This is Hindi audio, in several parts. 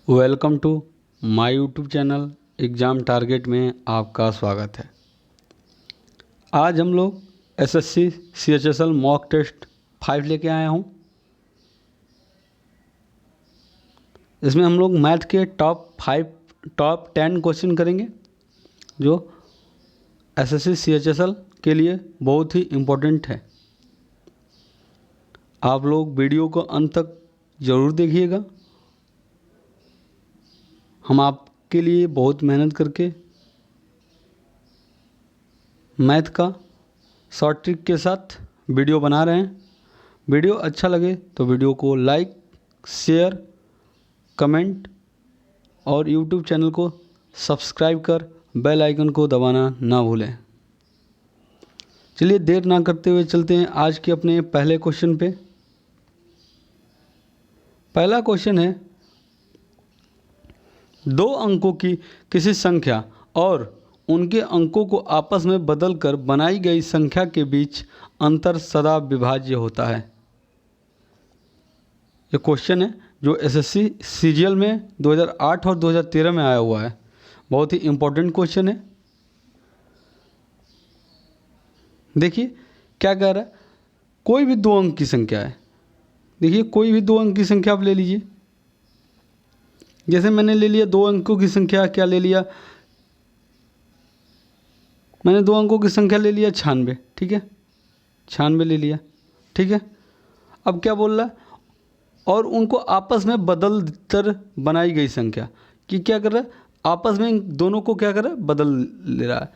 Welcome to my YouTube channel exam target में आपका स्वागत है। आज हम लोग एसएससी सीएचएसएल मॉक टेस्ट 5 लेके आया हूँ। इसमें हम लोग मैथ के टॉप 10 क्वेश्चन करेंगे जो एसएससी सीएचएसएल के लिए बहुत ही इम्पोर्टेंट है। आप लोग वीडियो को अंत तक ज़रूर देखिएगा। हम आपके लिए बहुत मेहनत करके मैथ का शॉर्ट ट्रिक के साथ वीडियो बना रहे हैं। वीडियो अच्छा लगे तो वीडियो को लाइक, शेयर, कमेंट और यूट्यूब चैनल को सब्सक्राइब कर बेल आइकन को दबाना ना भूलें। चलिए देर ना करते हुए चलते हैं आज के अपने पहले क्वेश्चन पे। पहला क्वेश्चन है, 2 अंकों की किसी संख्या और उनके अंकों को आपस में बदलकर बनाई गई संख्या के बीच अंतर सदा विभाज्य होता है। ये क्वेश्चन है जो एसएससी सीजीएल में 2008 और 2013 में आया हुआ है। बहुत ही इम्पोर्टेंट क्वेश्चन है। देखिए क्या कह रहा है, कोई भी 2 अंक की संख्या है। देखिए कोई भी 2 अंक की संख्या आप ले लीजिए। जैसे मैंने ले लिया 2 अंकों की संख्या, क्या ले लिया मैंने 2 अंकों की संख्या ले लिया 96। ठीक है, 96 ले लिया। ठीक है, अब क्या बोल रहा है, और उनको आपस में बदल कर बनाई गई संख्या कि क्या कर रहा है, आपस में इन दोनों को क्या कर रहा है, बदल ले रहा है।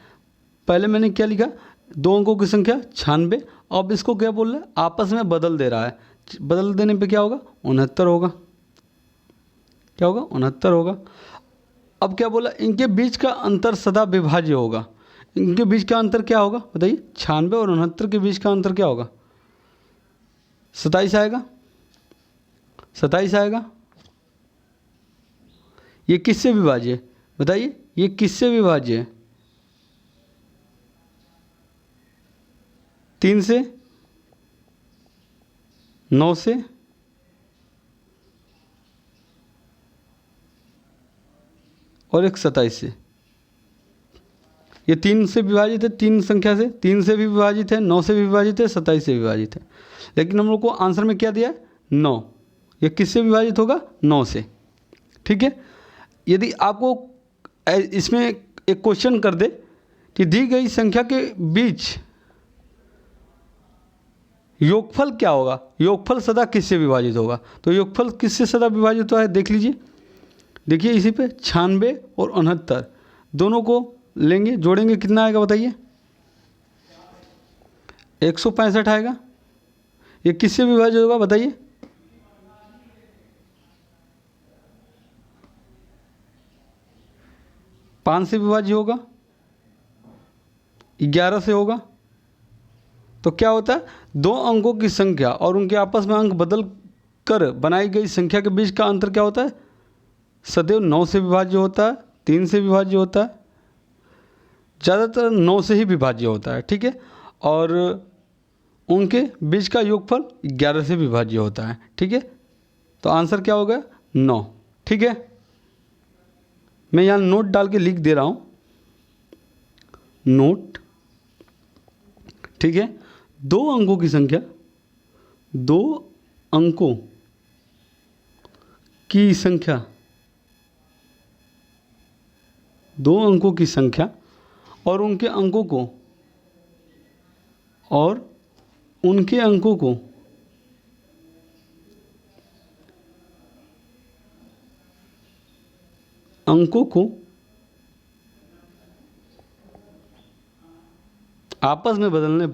पहले मैंने क्या लिखा, 2 अंकों की संख्या 96, अब इसको क्या बोल रहा है, आपस में बदल दे रहा है। बदल देने पे क्या होगा, 69 होगा। क्या होगा, 69 होगा। अब क्या बोला, इनके बीच का अंतर सदा विभाज्य होगा। इनके बीच का अंतर क्या होगा बताइए, 96 और 69 के बीच का अंतर क्या होगा, 27 आएगा। 27 आएगा। ये किससे विभाज्य है बताइए, ये किससे विभाज्य है, 3 से, 9 से, और एक 27 से। ये 3 से विभाजित है, 3 संख्या से, 3 से भी विभाजित है, 9 से भी विभाजित है, 27 से विभाजित है। लेकिन हम लोग को आंसर में क्या दिया है, 9। ये किससे विभाजित होगा, 9 से। ठीक है, यदि आपको इसमें एक क्वेश्चन कर दे कि दी गई संख्या के बीच योगफल क्या होगा, योगफल सदा किससे विभाजित होगा, तो योगफल किससे सदा विभाजित होता है देख लीजिए। देखिए इसी पे 96 और 69 दोनों को लेंगे, जोड़ेंगे, कितना आएगा बताइए, 165 आएगा। ये किससे विभाजित होगा बताइए, 5 से विभाज्य होगा, 11 से होगा। तो क्या होता है, 2 अंकों की संख्या और उनके आपस में अंक बदल कर बनाई गई संख्या के बीच का अंतर क्या होता है, सदैव 9 से विभाज्य होता है, 3 से विभाज्य होता है, ज़्यादातर 9 से ही विभाज्य होता है। ठीक है, और उनके बीच का योगफल 11 से विभाज्य होता है। ठीक है, तो आंसर क्या होगा, 9। ठीक है, मैं यहाँ नोट डाल के लिख दे रहा हूँ, नोट। ठीक है, 2 अंकों की संख्या, 2 अंकों की संख्या, 2 अंकों की संख्या और उनके अंकों को, और उनके अंकों को आपस में बदलने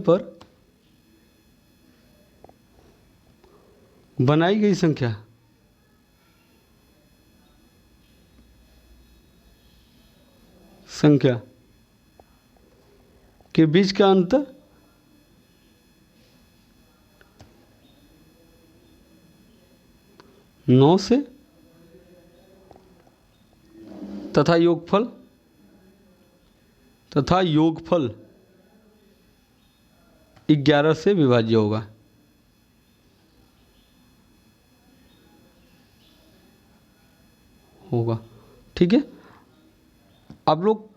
पर बनाई गई संख्या के बीच का अंतर नौ से तथा योगफल 11 से विभाज्य होगा। ठीक है, आप लोग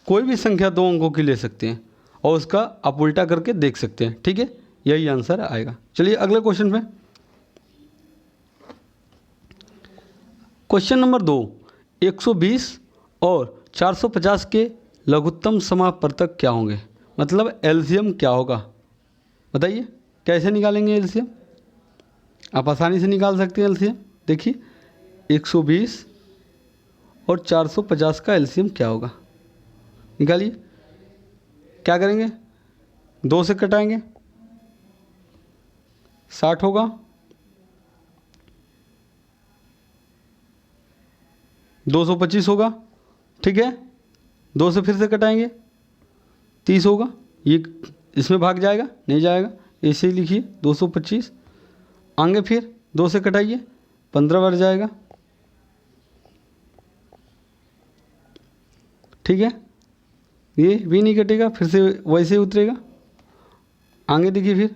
कोई भी संख्या 2 अंकों की ले सकते हैं और उसका आप उल्टा करके देख सकते हैं। ठीक है, यही आंसर आएगा। चलिए अगले क्वेश्चन पे। क्वेश्चन नंबर 2, 120 और 450 के लघुत्तम समापवर्तक क्या होंगे? मतलब एलसीएम क्या होगा? बताइए कैसे निकालेंगे एलसीएम? आप आसानी से निकाल सकते हैं एलसीएम। देखिए 120 और 450 का एलसीएम क्या होगा, निकालिए। क्या करेंगे? 2 से कटाएंगे, 60 होगा। 225 होगा। ठीक है, 2 से फिर से कटाएंगे, 30 होगा। ये इसमें भाग जाएगा? नहीं जाएगा, ऐसे ही लिखिए 225। आगे फिर 2 से कटाइए, 15 बढ़ जाएगा। ठीक है, ये भी नहीं कटेगा, फिर से वैसे ही उतरेगा। आगे देखिए फिर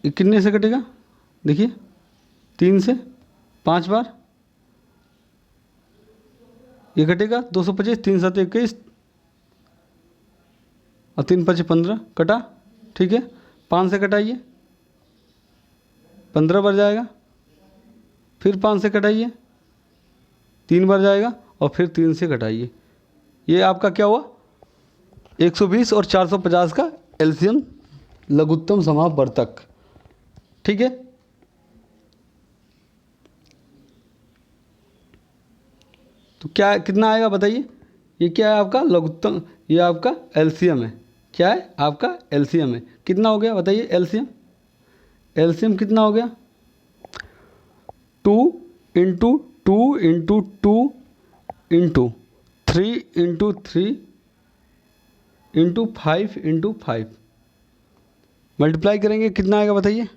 ये कितने से कटेगा? देखिए 3 से 5 बार ये कटेगा। 225, 3 7 21 और 3 5 15 कटा। ठीक है, 5 से कटाइए, 15 बार जाएगा। फिर 5 से कटाइए, 3 बार जाएगा और फिर 3 से घटाइए। ये आपका क्या हुआ? 120 और 450 का एलसीएम लघुत्तम समापवर्तक। ठीक है, तो क्या कितना आएगा बताइए? ये क्या है आपका लघुत्तम, ये आपका एलसीएम है। क्या है? आपका एलसीएम है। कितना हो गया बताइए एलसीएम? एलसीएम कितना हो गया? 2 into 2 into 2 into 3 into 3 into 5 into 5 multiply करेंगे, कितना आएगा बताइए?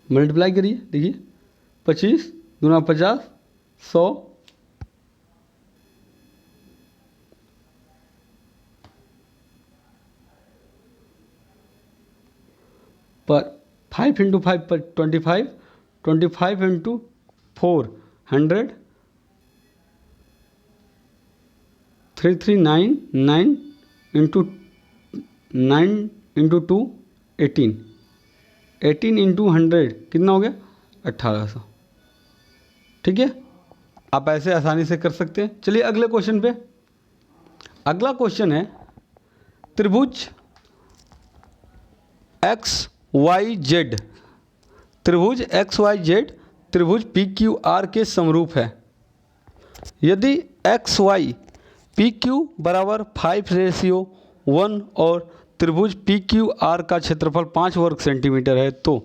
मल्टीप्लाई करिए, देखिए 25 दूना 50, 100 पर 5 इंटू 5 पर 25, 25 इंटू 4 100, 339 9 इंटू 9 इंटू 2 18, 18 इंटू 100 कितना हो गया? 1800। ठीक है, आप ऐसे आसानी से कर सकते हैं। चलिए अगले क्वेश्चन पे। अगला क्वेश्चन है त्रिभुज एक्स वाई जेड, त्रिभुज एक्स वाई जेड त्रिभुज पी क्यू आर के समरूप है। यदि एक्स वाई पी क्यू बराबर 5:1 और त्रिभुज पी क्यू आर का क्षेत्रफल 5 वर्ग सेंटीमीटर है तो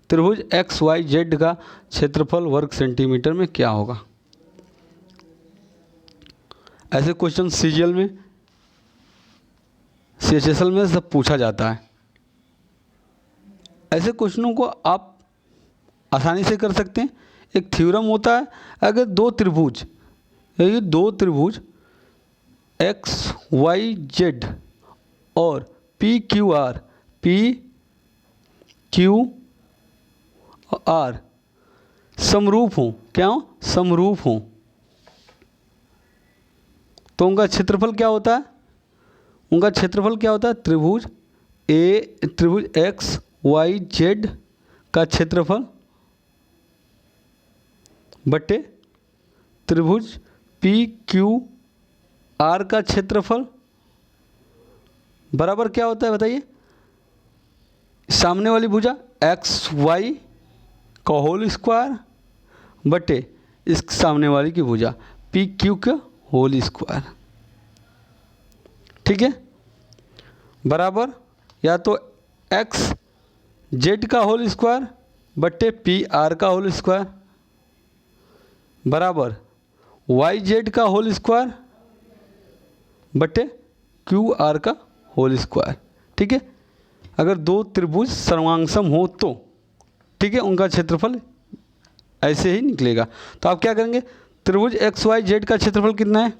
त्रिभुज एक्स वाई जेड का क्षेत्रफल वर्ग सेंटीमीटर में क्या होगा? ऐसे क्वेश्चन सीजीएल में, सीएचएसएल में सब पूछा जाता है। ऐसे क्वेश्चनों को आप आसानी से कर सकते हैं। एक थ्योरम होता है, अगर दो त्रिभुज, ये दो त्रिभुज एक्स वाई जेड और पी क्यू आर समरूप हों, क्या हो? समरूप हों, तो उनका क्षेत्रफल क्या होता है? उनका क्षेत्रफल क्या होता है? त्रिभुज एक्स वाई जेड का क्षेत्रफल बटे त्रिभुज पी क्यू आर का क्षेत्रफल बराबर क्या होता है बताइए? सामने वाली भुजा एक्स वाई का होल स्क्वायर बटे इस सामने वाली की भुजा पी क्यू का होल स्क्वायर। ठीक है, बराबर या तो एक्स जेड का होल स्क्वायर बट्टे पी आर का होल स्क्वायर बराबर वाई जेड का होल स्क्वायर बट्टे क्यू आर का होल स्क्वायर। ठीक है, अगर दो त्रिभुज सर्वांगसम हो तो, ठीक है, उनका क्षेत्रफल ऐसे ही निकलेगा। तो आप क्या करेंगे, त्रिभुज एक्स वाई जेड का क्षेत्रफल कितना है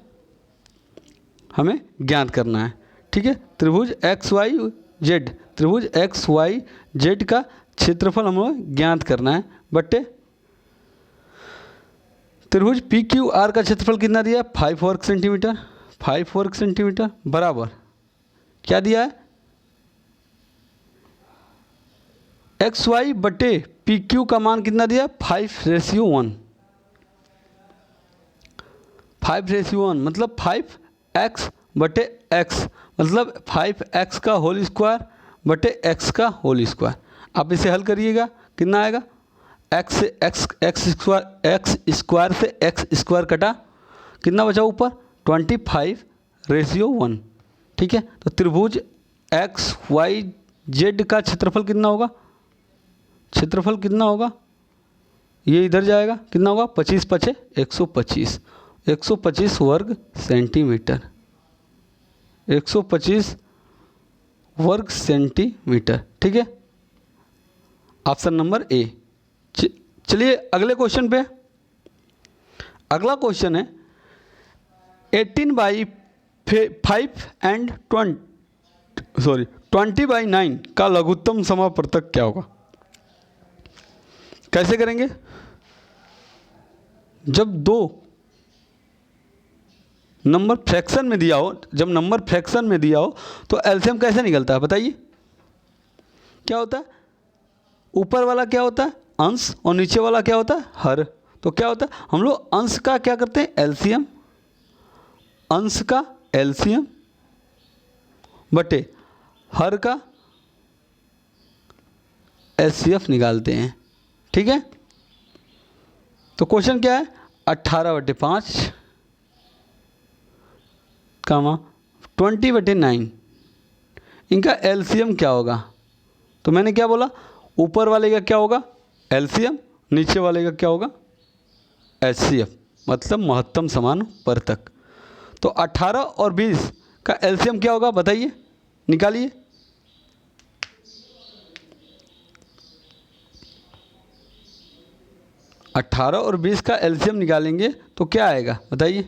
हमें ज्ञात करना है। ठीक है, त्रिभुज एक्स वाई जेड, त्रिभुज एक्स वाई जेड का क्षेत्रफल हमें ज्ञात करना है बट्टे त्रिभुज पी क्यू आर का क्षेत्रफल कितना दिया है 5 वर्ग सेंटीमीटर, 5 वर्ग सेंटीमीटर बराबर क्या दिया है एक्स वाई बटे पी क्यू का मान कितना दिया 5:1, 5:1 मतलब 5x बटे x मतलब 5x का होल स्क्वायर बटे x का होल स्क्वायर। आप इसे हल करिएगा कितना आएगा, x से x स्क्वायर से x स्क्वायर कटा कितना बचा ऊपर 25:1। ठीक है, तो त्रिभुज एक्स वाई जेड का क्षेत्रफल कितना होगा, क्षेत्रफल कितना होगा, ये इधर जाएगा कितना होगा 25×5 125, 125 वर्ग सेंटीमीटर, 125 वर्ग सेंटीमीटर। ठीक है, ऑप्शन नंबर ए। चलिए अगले क्वेश्चन पे, अगला क्वेश्चन है 18/5 एंड 20/9 का लघुत्तम समापवर्तक क्या होगा। कैसे करेंगे, जब दो नंबर फ्रैक्शन में दिया हो, जब नंबर फ्रैक्शन में दिया हो तो एलसीएम कैसे निकलता है बताइए, क्या होता है, ऊपर वाला क्या होता है अंश और नीचे वाला क्या होता है हर। तो क्या होता है, हम लोग अंश का क्या करते हैं एलसीएम, अंश का एलसीएम बटे हर का एचसीएफ निकालते हैं। ठीक है, तो क्वेश्चन क्या है 18/5 कामा 20/9 इनका एलसीएम क्या होगा। तो मैंने क्या बोला, ऊपर वाले का क्या होगा एलसीएम, नीचे वाले का क्या होगा एचसीएफ मतलब महत्तम समानुपार्तक। तो 18 और 20 का एलसीएम क्या होगा बताइए, निकालिए। अट्ठारह और 20 का एलसीएम निकालेंगे तो क्या आएगा बताइए।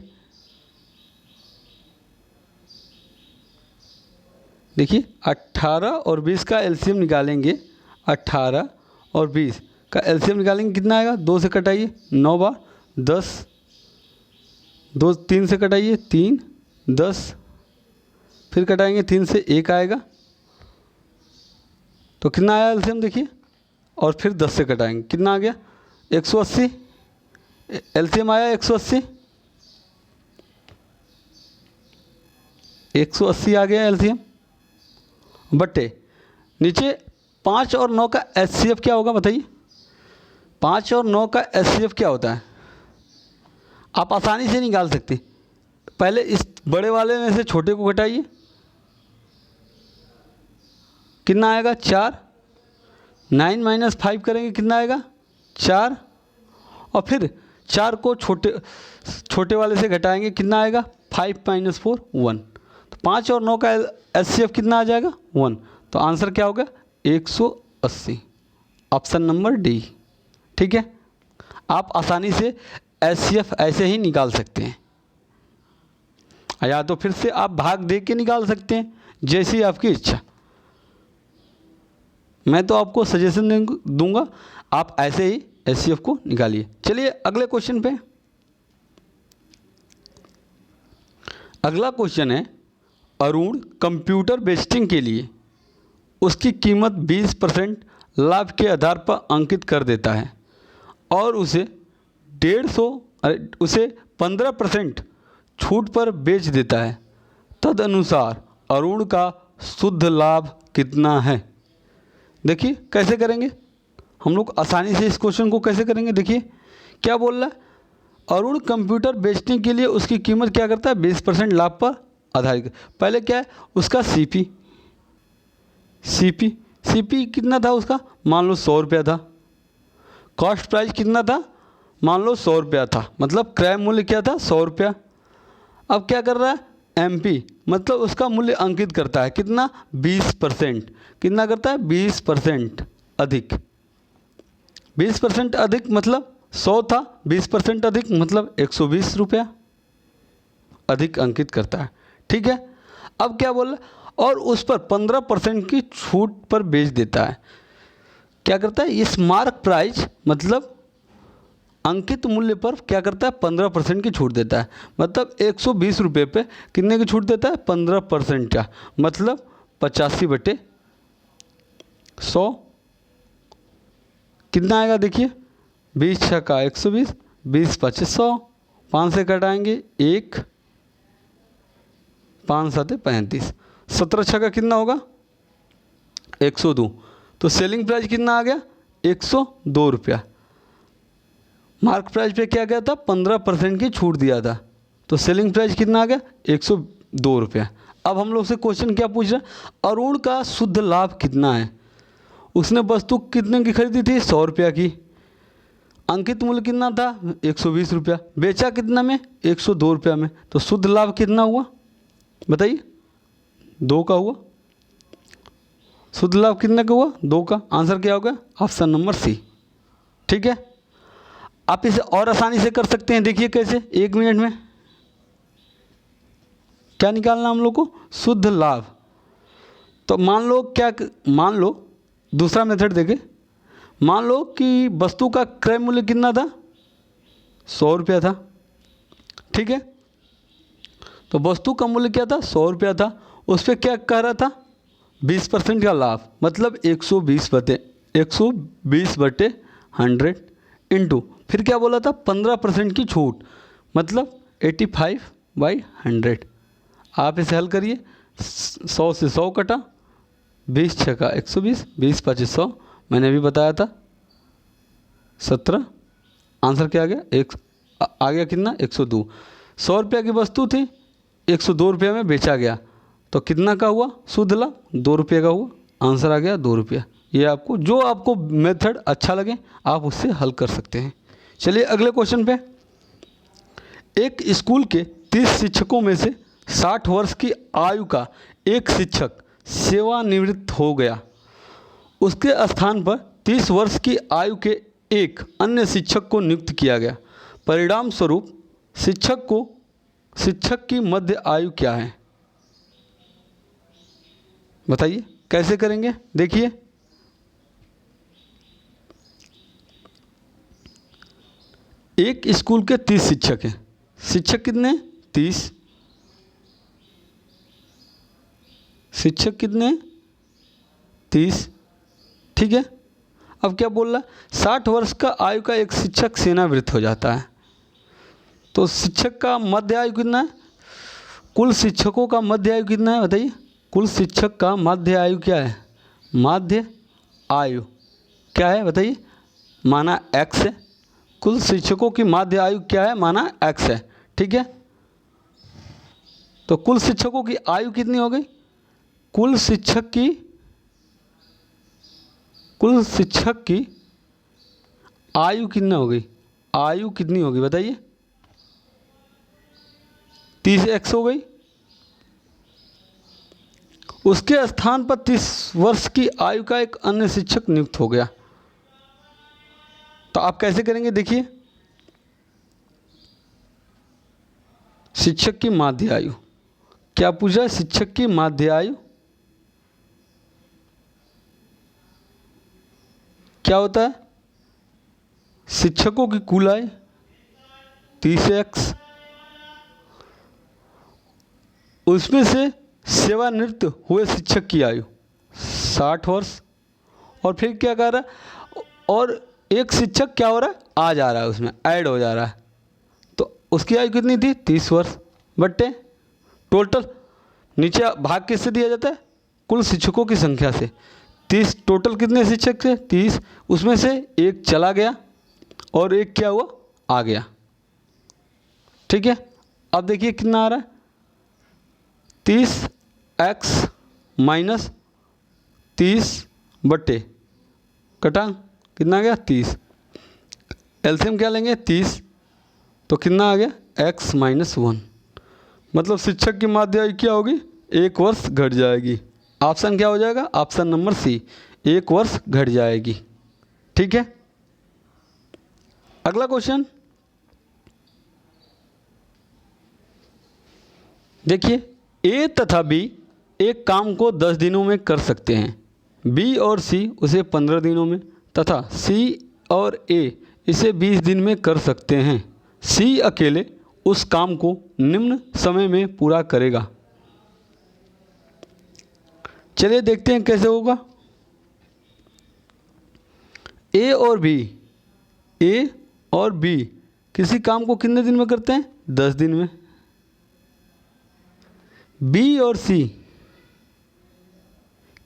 देखिए 18 और 20 का एलसीएम निकालेंगे, 18 और 20 का एलसीएम निकालेंगे कितना आएगा, 2 से कटाइए 9 बार 10, 2 3 से कटाइए 3 10, फिर कटाएंगे 3 से 1 आएगा तो कितना आया एलसीएम देखिए, और फिर 10 से कटाएंगे कितना आ गया 180, एलसीएम आया 180, 180 आ गया एलसीएम बटे नीचे 5 और 9 का एचसीएफ क्या होगा बताइए। 5 और 9 का एचसीएफ क्या होता है, आप आसानी से निकाल सकते। पहले इस बड़े वाले में से छोटे को घटाइए, कितना आएगा 4, 9 - 5 करेंगे कितना आएगा 4, और फिर 4 को छोटे वाले से घटाएंगे कितना आएगा 5 - 4 1। तो 5 और 9 का एचसीएफ कितना आ जाएगा 1। तो आंसर क्या होगा 180, ऑप्शन नंबर डी। ठीक है, आप आसानी से एचसीएफ ऐसे ही निकाल सकते हैं, या तो फिर से आप भाग दे के निकाल सकते हैं जैसी आपकी इच्छा। मैं तो आपको सजेशन दूंगा, आप ऐसे ही एचसीएफ को निकालिए। चलिए अगले क्वेश्चन पे, अगला क्वेश्चन है अरुण कंप्यूटर बेस्टिंग के लिए उसकी कीमत 20% लाभ के आधार पर अंकित कर देता है और उसे 15% छूट पर बेच देता है, तदनुसार अरुण का शुद्ध लाभ कितना है। देखिए कैसे करेंगे हम लोग आसानी से इस क्वेश्चन को कैसे करेंगे। देखिए क्या बोल रहा है, अरुण कंप्यूटर बेचने के लिए उसकी कीमत क्या करता है 20% लाभ पर आधारित। पहले क्या है उसका सीपी कितना था उसका, मान लो 100 रुपया था। कॉस्ट प्राइस कितना था, मान लो 100 रुपया था, मतलब क्रय मूल्य क्या था 100 रुपया। अब क्या कर रहा है एमपी, मतलब उसका मूल्य अंकित करता है कितना 20%, कितना करता है 20% अधिक। 20% अधिक मतलब 100 था, 20% अधिक मतलब 120 रुपया अधिक अंकित करता है। ठीक है, अब क्या बोला, और उस पर 15% की छूट पर बेच देता है। क्या करता है, इस मार्क प्राइस मतलब अंकित मूल्य पर क्या करता है, 15% की छूट देता है। मतलब 120 रुपये पे कितने की छूट देता है, 15% का, मतलब 85/100 कितना आएगा देखिए, 20 छक्का 120, 20 पच्चीस 100, 5 से कटाएंगे 1, 5 7 35, 17 छक्का कितना होगा 102। तो सेलिंग प्राइस कितना आ गया 102 रुपया। मार्क प्राइस पे क्या गया था, 15% की छूट दिया था, तो सेलिंग प्राइस कितना आ गया 102 रुपया। अब हम लोग से क्वेश्चन क्या पूछ रहा है, अरुण का शुद्ध लाभ कितना है। उसने वस्तु कितने की खरीदी थी, 100 रुपया की, अंकित मूल्य कितना था 120 रुपया, बेचा कितना में 102 रुपया में, तो शुद्ध लाभ कितना हुआ बताइए, 2 का हुआ। शुद्ध लाभ कितने का हुआ, 2 का। आंसर क्या होगा, ऑप्शन नंबर सी। ठीक है, आप इसे और आसानी से कर सकते हैं, देखिए कैसे, 1 मिनट में क्या निकालना हम लोग को, शुद्ध लाभ। तो मान लो दूसरा मेथड देखें, मान लो कि वस्तु का क्रय मूल्य कितना था, 100 रुपया था। ठीक है, तो वस्तु का मूल्य क्या था, 100 रुपया था, उस पर क्या कह रहा था, 20% का लाभ, मतलब 120/100 इंटू, फिर क्या बोला था, 15% की छूट, मतलब 85/100। आप इसे हल करिए, 100 से 100 कटा, 20 छक्का 120, 20 पच्चीस 100, मैंने अभी बताया था 17। आंसर क्या आ गया, आ गया कितना 102। 100 रुपया की वस्तु थी, 102 रुपये में बेचा गया, तो कितना का हुआ शुद्ध लाभ, 2 रुपये का हुआ। आंसर आ गया 2 रुपया। ये आपको जो आपको मेथड अच्छा लगे आप उससे हल कर सकते हैं। चलिए अगले क्वेश्चन पे, एक स्कूल के 30 शिक्षकों में से 60 वर्ष की आयु का एक शिक्षक सेवानिवृत्त हो गया, उसके स्थान पर 30 वर्ष की आयु के एक अन्य शिक्षक को नियुक्त किया गया। परिणाम स्वरूप शिक्षक की मध्य आयु क्या है, बताइए कैसे करेंगे। देखिए, एक स्कूल के 30 शिक्षक हैं, शिक्षक कितने 30, शिक्षक कितने 30। ठीक है, अब क्या बोल रहा है, 60 वर्ष का आयु का एक शिक्षक सेवानिवृत्त हो जाता है, तो शिक्षक का मध्य आयु कितना है, कुल शिक्षकों का मध्य आयु कितना है बताइए, कुल शिक्षक का मध्य आयु क्या है, मध्य आयु क्या है बताइए, माना x है, कुल शिक्षकों की मध्य आयु क्या है, माना x है। ठीक है, तो कुल शिक्षकों की आयु कितनी हो गई, कुल शिक्षक की आयु कितना हो गई, आयु कितनी होगी बताइए, 30x हो गई। उसके स्थान पर 30 वर्ष की आयु का एक अन्य शिक्षक नियुक्त हो गया, तो आप कैसे करेंगे देखिए, शिक्षक की माध्य आयु क्या पूछा है, शिक्षक की माध्य आयु क्या होता है, शिक्षकों की कुल आयु 30x, उसमें से सेवानिवृत्त हुए शिक्षक की आयु 60 वर्ष, और फिर क्या कर रहा है, और एक शिक्षक क्या हो रहा है, आ जा रहा है, उसमें ऐड हो जा रहा है, तो उसकी आयु कितनी थी 30 वर्ष, बट्टे टोटल नीचे भाग किससे दिया जाता है, कुल शिक्षकों की संख्या से। 30 टोटल कितने शिक्षक थे 30, उसमें से एक चला गया और एक क्या हुआ आ गया। ठीक है, अब देखिए कितना आ रहा है, 30x माइनस 30 बट्टे कटा कितना आ गया 30, एलसीएम क्या लेंगे 30, तो कितना आ गया x माइनस 1, मतलब शिक्षक की माध्य आयु क्या होगी, 1 वर्ष घट जाएगी। ऑप्शन क्या हो जाएगा, ऑप्शन नंबर सी, 1 वर्ष घट जाएगी। ठीक है, अगला क्वेश्चन देखिए, ए तथा बी एक काम को 10 दिनों में कर सकते हैं, बी और सी उसे 15 दिनों में तथा सी और ए इसे 20 दिन में कर सकते हैं। सी अकेले उस काम को निम्न समय में पूरा करेगा। चलिए देखते हैं कैसे होगा। ए और बी किसी काम को कितने दिन में करते हैं? 10 दिन में। बी और सी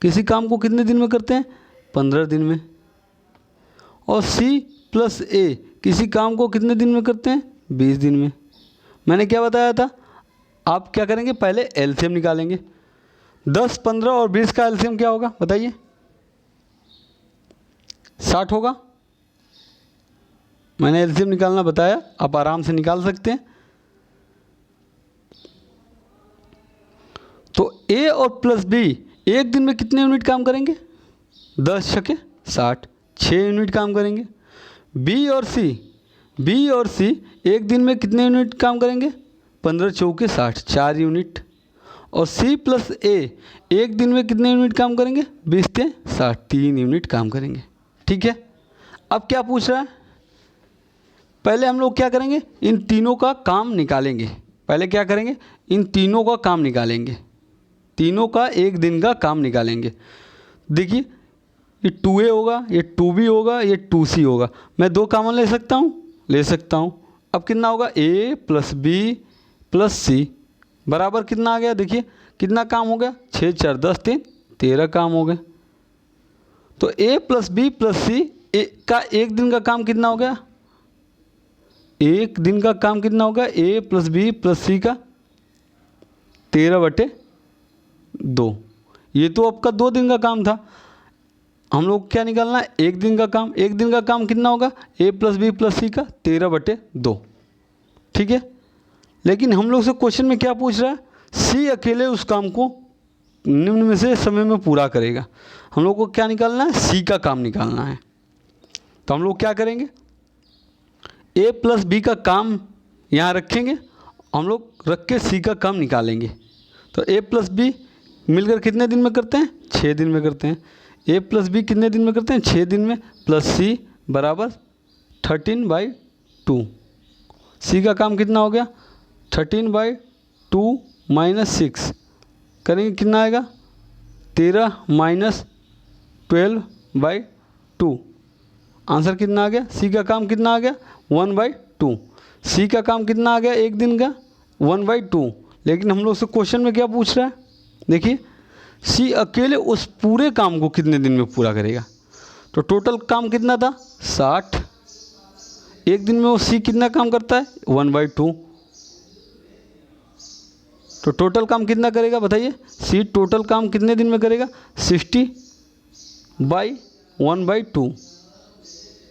किसी काम को कितने दिन में करते हैं? 15 दिन में। और सी प्लस ए किसी काम को कितने दिन में करते हैं? 20 दिन में। मैंने क्या बताया था? आप क्या करेंगे? पहले एलसीएम निकालेंगे। 10, 15 और 20 का एलसीएम क्या होगा बताइए? 60 होगा। मैंने एलसीएम निकालना बताया, आप आराम से निकाल सकते हैं। तो ए और प्लस बी एक दिन में कितने यूनिट काम करेंगे? 10 छके 60, 6 यूनिट काम करेंगे। बी और सी एक दिन में कितने यूनिट काम करेंगे? 15 चौके 60, 4 यूनिट। और सी प्लस ए एक दिन में कितने यूनिट काम करेंगे? 20 से 60, 3 यूनिट काम करेंगे। ठीक है। अब क्या पूछ रहा है? पहले हम लोग क्या करेंगे? इन तीनों का काम निकालेंगे। पहले क्या करेंगे? इन तीनों का काम निकालेंगे, तीनों का एक दिन का काम निकालेंगे। देखिए, ये 2A होगा, ये 2B होगा, ये 2C होगा। मैं 2 कॉमन ले सकता हूँ? ले सकता हूँ। अब कितना होगा? A plus B plus C बराबर कितना आ गया? देखिए कितना काम हो गया? 6 4 10 3 13 काम हो गए। तो A plus B plus C का एक दिन का काम कितना हो गया? एक दिन का काम कितना होगा? A plus B plus C का 13/2। ये तो आपका 2 दिन का काम था। हम लोग क्या निकालना है? एक दिन का काम। एक दिन का काम कितना होगा? A plus B plus C का 13/2। ठीक है। लेकिन हम लोग से क्वेश्चन में क्या पूछ रहा है? C अकेले उस काम को निम्न में से समय में पूरा करेगा। हम लोग को क्या निकालना है? C का काम निकालना है। तो हम लोग क्या करेंगे? A प्लस B का काम यहाँ रखेंगे, हम लोग रख के C का काम निकालेंगे। तो A प्लस B मिलकर कितने दिन में करते हैं? 6 दिन में करते हैं। A प्लस B कितने दिन में करते हैं? 6 दिन में। प्लस C बराबर 13/2। C का काम कितना हो गया? 13/2 माइनस 6 करेंगे कितना आएगा? 13 माइनस 12/2। आंसर कितना आ गया? C का काम कितना आ गया? 1/2। C का काम कितना आ गया एक दिन का? 1/2। लेकिन हम लोग से क्वेश्चन में क्या पूछ रहा है? देखिए, C अकेले उस पूरे काम को कितने दिन में पूरा करेगा? तो टोटल काम कितना था? 60। एक दिन में वो C कितना काम करता है? 1/2। तो टोटल काम कितना करेगा बताइए? C टोटल काम कितने दिन में करेगा? 60/1/2।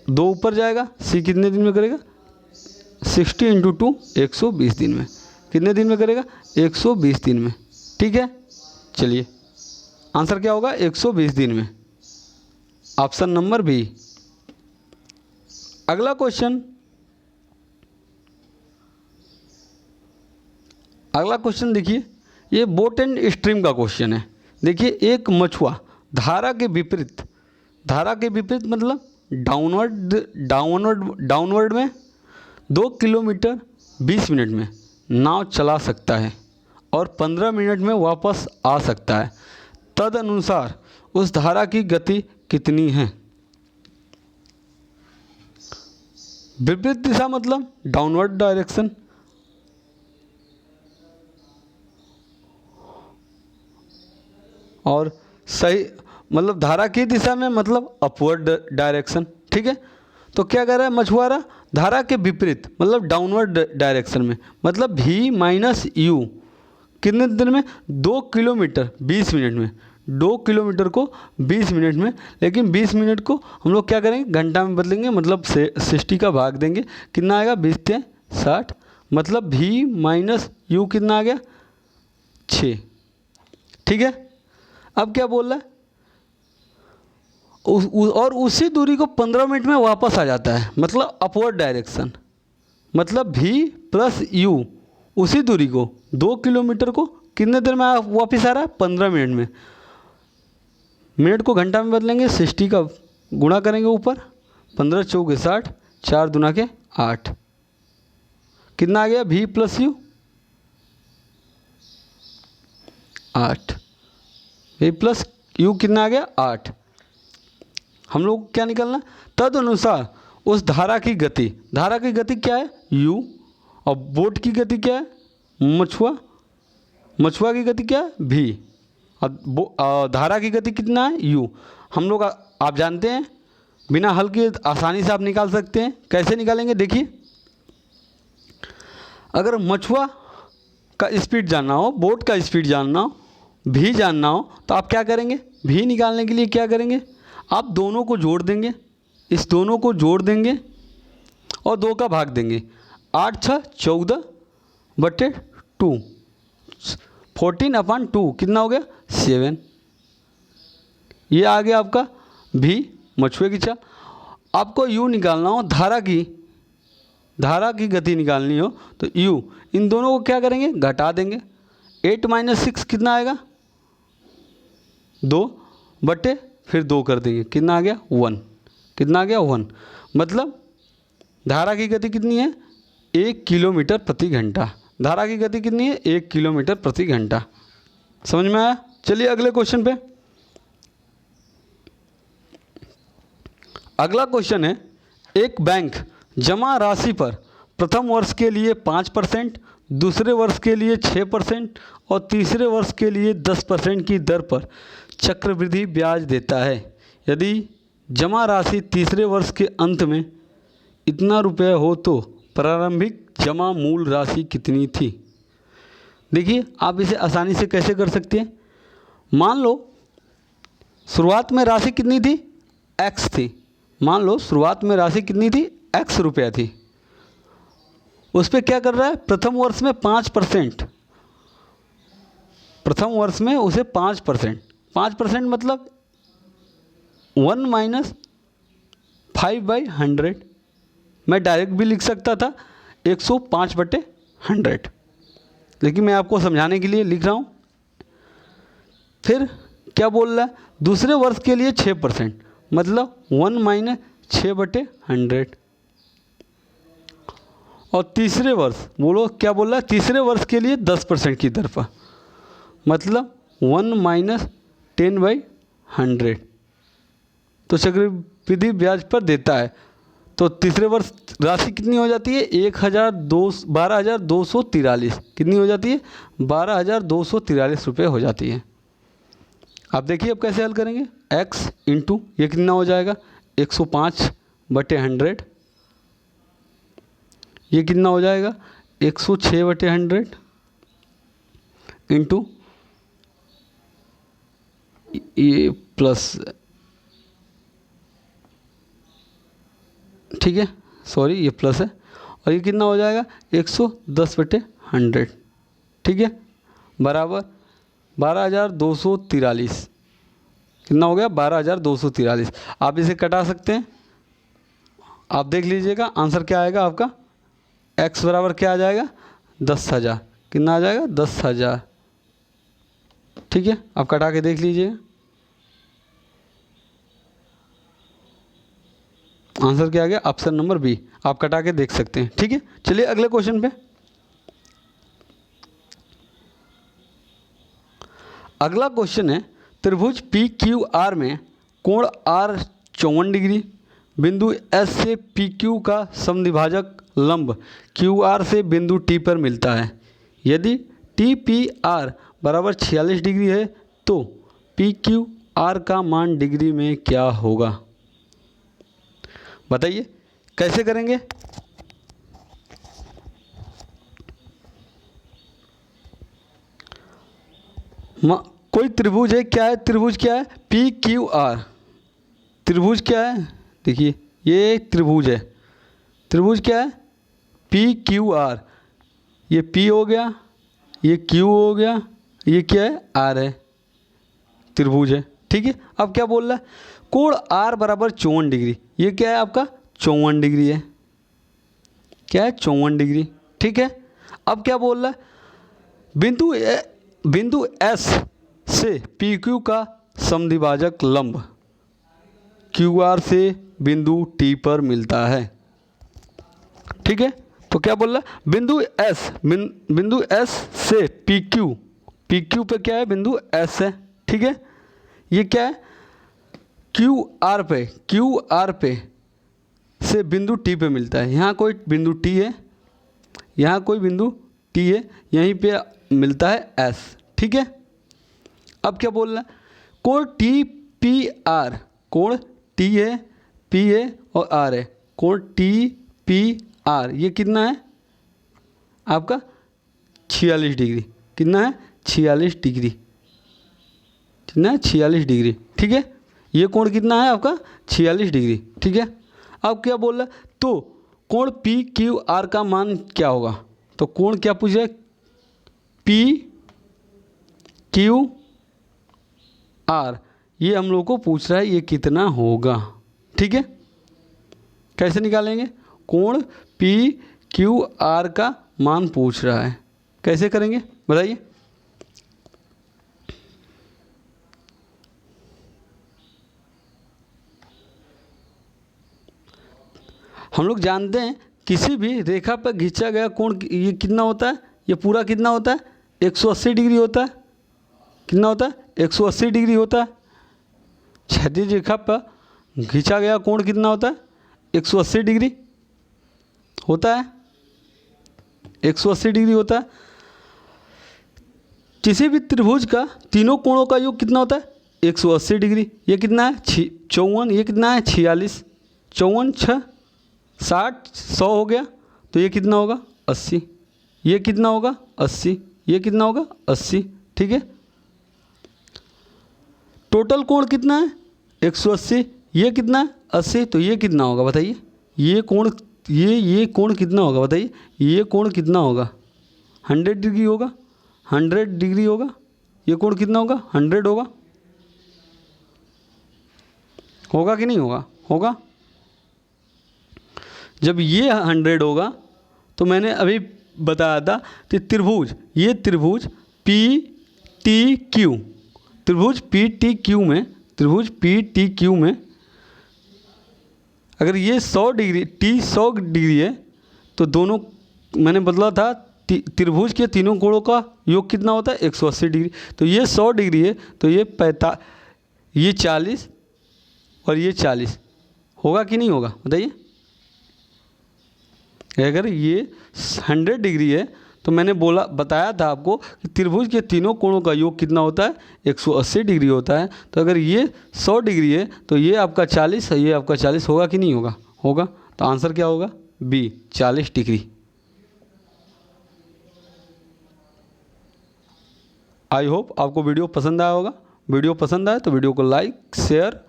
2 ऊपर जाएगा। C कितने दिन में करेगा? 60 × 2 120 दिन में। कितने दिन में करेगा? 120 दिन में। ठीक है। चलिए आंसर क्या होगा? 120 दिन में। Option number B. अगला क्वेश्चन देखिए, ये बोट एंड स्ट्रीम का क्वेश्चन है। देखिए, एक मछुआ धारा के विपरीत मतलब डाउनवर्ड में 2 किलोमीटर 20 मिनट में नाव चला सकता है और 15 मिनट में वापस आ सकता है। तदनुसार उस धारा की गति कितनी है? विपरीत दिशा मतलब डाउनवर्ड डायरेक्शन, और सही मतलब धारा की दिशा में मतलब अपवर्ड डायरेक्शन। ठीक है। तो क्या कह रहा है मछुआरा? धारा के विपरीत मतलब डाउनवर्ड डायरेक्शन में, मतलब V माइनस U कितने देर में? 2 किलोमीटर 20 मिनट में। 2 किलोमीटर को 20 मिनट में। लेकिन 20 मिनट को हम लोग क्या करेंगे? घंटा में बदलेंगे, मतलब 60 का भाग देंगे। कितना आएगा? 20 से 60, मतलब V माइनस U कितना आ गया? 6। ठीक है। अब क्या बोल रहा है? और उसी दूरी को 15 मिनट में वापस आ जाता है, मतलब अपवर्ड डायरेक्शन। मतलब v प्लस u उसी दूरी को 2 किलोमीटर को कितने देर में वापस आ रहा है? 15 मिनट में। मिनट को घंटा में बदलेंगे, 60 का गुणा करेंगे ऊपर, 15 चौके 60, 4 दूना के 8, कितना आ गया? v plus u 8, v plus u कितना आ गया? 8। हम लोग क्या निकालना? तदनुसार उस धारा की गति, धारा की गति क्या है? u, और बोट की गति क्या है? मछुआ की गति क्या है? v, और धारा की गति कितना है? u। हम लोग आप जानते हैं बिना हल के आसानी से आप निकाल सकते हैं। कैसे निकालेंगे? देखिए, अगर मछुआ का स्पीड जानना हो, बोट का स्पीड जानना हो, v जानना हो, तो आप क्या करेंगे? v निकालने के लिए क्या करेंगे? आप दोनों को जोड़ देंगे, इस दोनों को जोड़ देंगे और 2 का भाग देंगे। 8 6 14 बटे 2, 14/2 कितना हो गया? 7। ये आ गया आपका v, मछुए की चाल। आपको u निकालना हो, धारा की गति निकालनी हो, तो u, इन दोनों को क्या करेंगे? घटा देंगे। 8 - 6 कितना आएगा? 2 बटे फिर 2 कर देंगे, कितना आ गया? 1। कितना आ गया? 1। मतलब धारा की गति कितनी है? 1 किलोमीटर प्रति घंटा। धारा की गति कितनी है? 1 किलोमीटर प्रति घंटा। समझ में आया? चलिए अगले क्वेश्चन पे। अगला क्वेश्चन है, एक बैंक जमा राशि पर प्रथम वर्ष के लिए 5%, दूसरे वर्ष के लिए 6% और तीसरे वर्ष के लिए 10% की दर पर चक्रवृद्धि ब्याज देता है। यदि जमा राशि तीसरे वर्ष के अंत में इतना रुपये हो तो प्रारंभिक जमा मूल राशि कितनी थी? देखिए, आप इसे आसानी से कैसे कर सकते हैं। मान लो शुरुआत में राशि कितनी थी? x थी। मान लो शुरुआत में राशि कितनी थी? x रुपया थी। उस पर क्या कर रहा है? प्रथम वर्ष में 5%, प्रथम वर्ष में उसे 5% मतलब 1 - 5/100। मैं डायरेक्ट भी लिख सकता था 105/100, लेकिन मैं आपको समझाने के लिए लिख रहा हूँ। फिर क्या बोल रहा है? दूसरे वर्ष के लिए 6% मतलब 1 - 6/100। और तीसरे वर्ष बोलो, क्या बोल रहा है? तीसरे वर्ष के लिए 10% की दर पर मतलब 1 - 10/100। तो चक्रवृद्धि ब्याज पर देता है। तो तीसरे वर्ष राशि कितनी हो जाती है? 12,243। कितनी हो जाती है? 12,243 रुपये हो जाती है। आप देखिए अब कैसे हल करेंगे। x इंटू ये कितना हो जाएगा? 105/100। ये कितना हो जाएगा? 106/100 इंटू ये प्लस, ठीक है, सॉरी ये प्लस है, और ये कितना हो जाएगा? 110/100, ठीक है, बराबर 12,243। कितना हो गया? 12,243। आप इसे कटा सकते हैं। आप देख लीजिएगा आंसर क्या आएगा आपका। x बराबर क्या आ जाएगा? 10,000। कितना आ जाएगा? 10,000, ठीक है। आप कटा के देख लीजिएगा आंसर क्या आ गया? Option number B. आप कटा के देख सकते हैं, ठीक है। चलिए अगले क्वेश्चन पे। अगला क्वेश्चन है, त्रिभुज पी क्यू आर में कोण आर 54 डिग्री, बिंदु एस से पी क्यू का समद्विभाजक लंब क्यू आर से बिंदु टी पर मिलता है। यदि टी पी आर बराबर 46 डिग्री है तो पी क्यू आर का मान डिग्री में क्या होगा? बताइए कैसे करेंगे। कोई त्रिभुज है, क्या है त्रिभुज? क्या है? P Q R. त्रिभुज क्या है? देखिए ये त्रिभुज है। त्रिभुज क्या है? P Q R. ये पी हो गया, ये क्यू हो गया, ये क्या है? आर है, त्रिभुज है, ठीक है। अब क्या बोल रहा है? कोण आर बराबर 54 डिग्री। ये क्या है आपका 54 डिग्री है। क्या है 54 डिग्री। ठीक है। अब क्या बोल रहा है, बिंदु एस से पी क्यू का समद्विभाजक लंब क्यू आर से बिंदु टी पर मिलता है। ठीक है। तो क्या बोल रहा है, बिंदु एस से पी क्यू पे क्या है, बिंदु एस है। ठीक है। ये क्या है, क्यू आर पे से बिंदु टी पे मिलता है। यहाँ कोई बिंदु टी है, यहाँ कोई बिंदु टी है, यहीं पे मिलता है एस। ठीक है। अब क्या बोल रहा है, कोण टी पी आर, कोण टी है, पी है और आर है, कोण टी पी आर ये कितना है आपका 46 डिग्री। कितना है 46 डिग्री। कितना है 46 डिग्री। ठीक है। ये कोण कितना है आपका 46 डिग्री। ठीक है। अब क्या बोल रहा है, तो कोण पी क्यू आर का मान क्या होगा। तो कोण क्या पूछ रहा है, पी क्यू आर ये हम लोग को पूछ रहा है ये कितना होगा। ठीक है। कैसे निकालेंगे, कोण पी क्यू आर का मान पूछ रहा है, कैसे करेंगे बताइए। हम लोग जानते हैं किसी भी रेखा पर खींचा गया कोण ये कितना होता है, ये पूरा कितना होता है 180 डिग्री होता है। कितना होता है 180 डिग्री होता है। क्षैतिज रेखा पर खींचा गया कोण कितना होता है 180 डिग्री होता है। 180 डिग्री होता है। किसी भी त्रिभुज का तीनों कोणों का योग कितना होता है 180 डिग्री। ये कितना है 54, ये कितना है 46, 54 6 60 100 हो गया। तो ये कितना होगा 80, ये कितना होगा 80, ये कितना होगा 80। ठीक है। टोटल कोण कितना है 180, ये कितना है 80, तो ये कितना होगा बताइए। ये कोण कितना होगा बताइए। ये कोण कितना होगा 100 डिग्री होगा। 100 डिग्री होगा। ये कोण कितना होगा 100 होगा। होगा कि नहीं होगा, होगा। जब ये 100 होगा तो मैंने अभी बताया था कि त्रिभुज पी टी क्यू, त्रिभुज पी टी क्यू में अगर ये 100 डिग्री टी 100 डिग्री है तो दोनों मैंने बदला था त्रिभुज के तीनों कोणों का योग कितना होता है 180 डिग्री। तो ये 100 डिग्री है तो ये 40 और ये 40 होगा कि नहीं होगा बताइए। अगर ये 100 डिग्री है तो मैंने बताया था आपको कि त्रिभुज के तीनों कोणों का योग कितना होता है 180 डिग्री होता है। तो अगर ये 100 डिग्री है तो ये आपका 40 है, ये आपका 40 होगा कि नहीं होगा, होगा। तो आंसर क्या होगा बी 40 डिग्री। आई होप आपको वीडियो पसंद आया होगा। वीडियो पसंद आए तो वीडियो को लाइक शेयर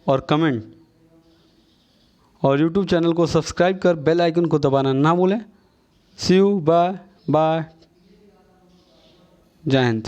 और कमेंट और यूट्यूब चैनल को सब्सक्राइब कर बेल आइकन को दबाना ना भूलें। सी यू, बाय बाय, जय हिंद।